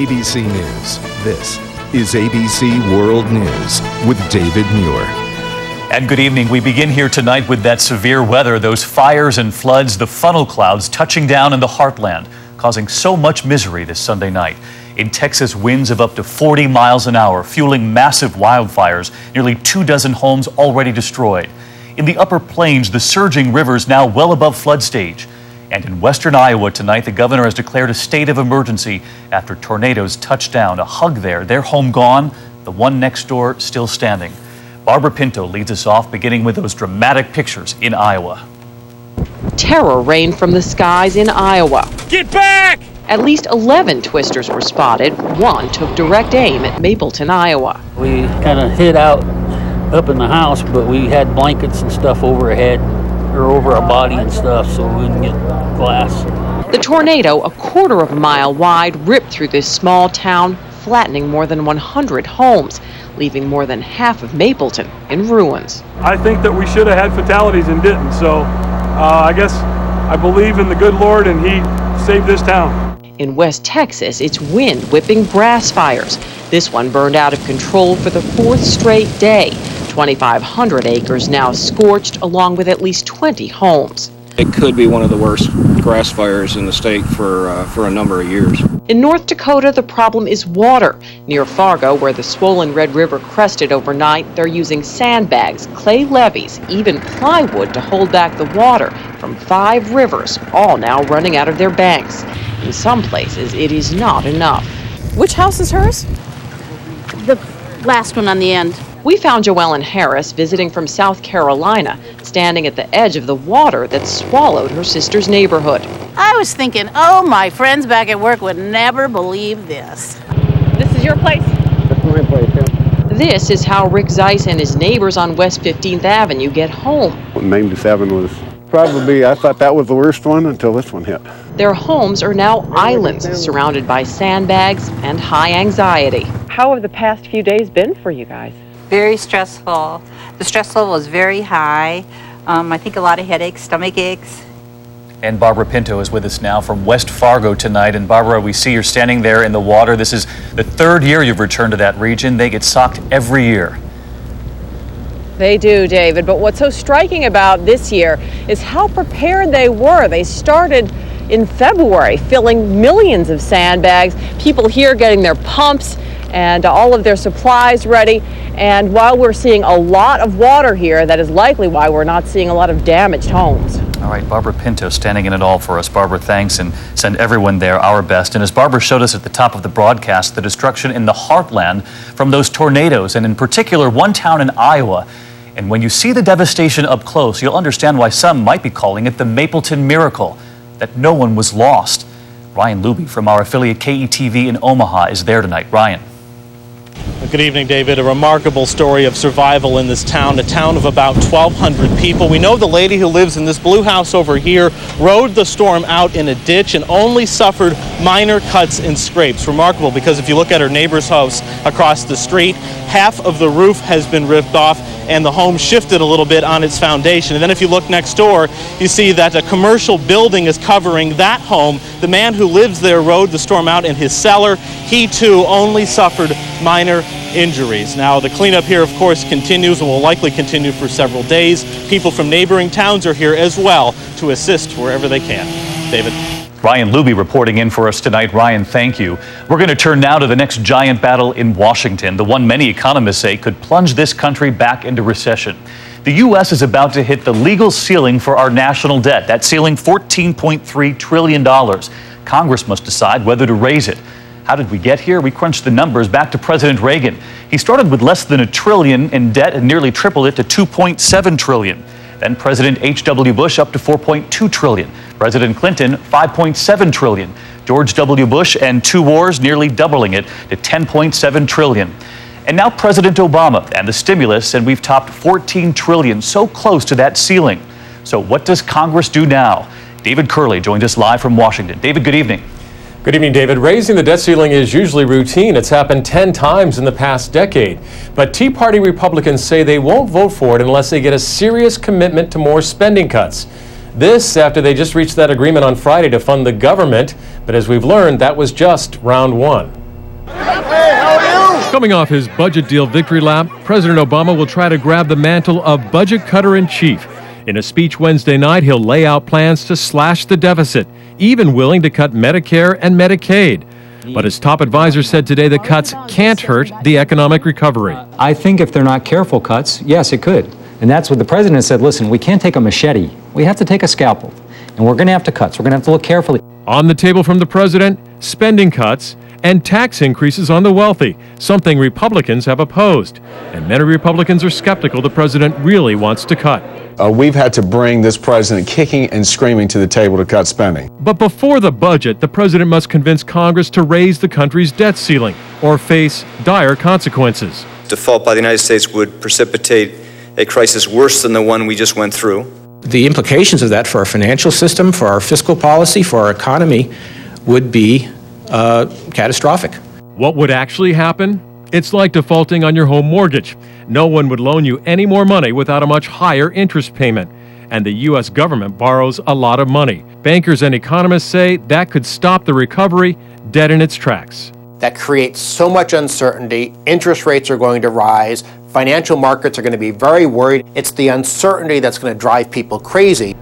ABC News, this is ABC World News with David Muir. And good evening. We begin here tonight with that severe weather, those fires and floods, the funnel clouds touching down in the heartland, causing so much misery this Sunday night. In Texas, winds of up to 40 miles an hour, fueling massive wildfires, nearly 24 homes already destroyed. In the upper plains, the surging rivers now well above flood stage. And in western Iowa tonight, the governor has declared a state of emergency after tornadoes touched down. A hug there, their home gone, the one next door still standing. Barbara Pinto leads us off, beginning with those dramatic pictures in Iowa. Terror rained from the skies in Iowa. Get back! At least 11 twisters were spotted. One took direct aim at Mapleton, Iowa. We kind of hid out up in the house, but we had blankets and stuff overhead or over our body and stuff so we wouldn't get glass. The tornado, a quarter of a mile wide, ripped through this small town, flattening more than 100 homes, leaving more than half of Mapleton in ruins. I think that we should have had fatalities and didn't, so I guess I believe in the good Lord and He saved this town. In West Texas, it's wind whipping grass fires. This one burned out of control for the fourth straight day. 2,500 acres now scorched, along with at least 20 homes. It could be one of the worst grass fires in the state for a number of years. In North Dakota, the problem is water. Near Fargo, where the swollen Red River crested overnight, they're using sandbags, clay levees, even plywood to hold back the water from 5 rivers, all now running out of their banks. In some places, it is not enough. Which house is hers? The last one on the end. We found Joellen Harris visiting from South Carolina, standing at the edge of the water that swallowed her sister's neighborhood. I was thinking, oh, my friends back at work would never believe this. This is your place? That's my place, yeah. This is how Rick Zeiss and his neighbors on West 15th Avenue get home. 97 was probably, I thought that was the worst one until this one hit. Their homes are now islands surrounded by sandbags and high anxiety. How have the past few days been for you guys? Very stressful. The stress level is very high. I think a lot of headaches, stomach aches. And Barbara Pinto is with us now from West Fargo tonight. And Barbara, we see you're standing there in the water. This is the 3rd year you've returned to that region. They get socked every year. They do, David. But what's so striking about this year is how prepared they were. They started in February, filling millions of sandbags. People here getting their pumps and all of their supplies ready. And while we're seeing a lot of water here, that is likely why we're not seeing a lot of damaged homes. All right, Barbara Pinto standing in it all for us. Barbara, thanks, and send everyone there our best. And as Barbara showed us at the top of the broadcast, the destruction in the heartland from those tornadoes, and in particular one town in Iowa. And when you see the devastation up close, you'll understand why some might be calling it the Mapleton miracle, that no one was lost. Ryan Luby from our affiliate KETV in Omaha is there tonight. Ryan. Good evening, David. A remarkable story of survival in this town, a town of about 1,200 people. We know the lady who lives in this blue house over here rode the storm out in a ditch and only suffered minor cuts and scrapes. Remarkable because if you look at her neighbor's house across the street, half of the roof has been ripped off and the home shifted a little bit on its foundation. And then if you look next door, you see that a commercial building is covering that home. The man who lives there rode the storm out in his cellar. He too only suffered minor injuries. Now the cleanup here of course continues and will likely continue for several days. People from neighboring towns are here as well to assist wherever they can. David. Ryan Luby reporting in for us tonight. Ryan, thank you. We're going to turn now to the next giant battle in Washington, the one many economists say could plunge this country back into recession. The U.S. is about to hit the legal ceiling for our national debt. That ceiling, $14.3 trillion. Congress must decide whether to raise it. How did we get here? We crunched the numbers back to President Reagan. He started with less than $1 trillion in debt and nearly tripled it to $2.7 trillion. Then President H.W. Bush up to $4.2 trillion. President Clinton, $5.7 trillion. George W. Bush and 2 wars nearly doubling it to $10.7 trillion. And now President Obama and the stimulus, and we've topped $14 trillion, so close to that ceiling. So what does Congress do now? David Curley joins us live from Washington. David, good evening. Good evening, David. Raising the debt ceiling is usually routine. It's happened 10 times in the past decade. But Tea Party Republicans say they won't vote for it unless they get a serious commitment to more spending cuts. This after they just reached that agreement on Friday to fund the government. But as we've learned, that was just round one. Coming off his budget deal victory lap, President Obama will try to grab the mantle of budget cutter-in-chief. In a speech Wednesday night, he'll lay out plans to slash the deficit, even willing to cut Medicare and Medicaid. But his top advisor said today the cuts can't hurt the economic recovery. I think if they're not careful cuts, yes, it could. And that's what the president said, listen, we can't take a machete. We have to take a scalpel. And we're going to have to cut. So we're going to have to look carefully. On the table from the president, spending cuts and tax increases on the wealthy, something Republicans have opposed. And many Republicans are skeptical the president really wants to cut. We've had to bring this president kicking and screaming to the table to cut spending. But before the budget, the president must convince Congress to raise the country's debt ceiling or face dire consequences. Default by the United States would precipitate a crisis worse than the one we just went through. The implications of that for our financial system, for our fiscal policy, for our economy would be catastrophic. What would actually happen? It's like defaulting on your home mortgage. No one would loan you any more money without a much higher interest payment. And the U.S. government borrows a lot of money. Bankers and economists say that could stop the recovery dead in its tracks. That creates so much uncertainty. Interest rates are going to rise. Financial markets are going to be very worried. It's the uncertainty that's going to drive people crazy.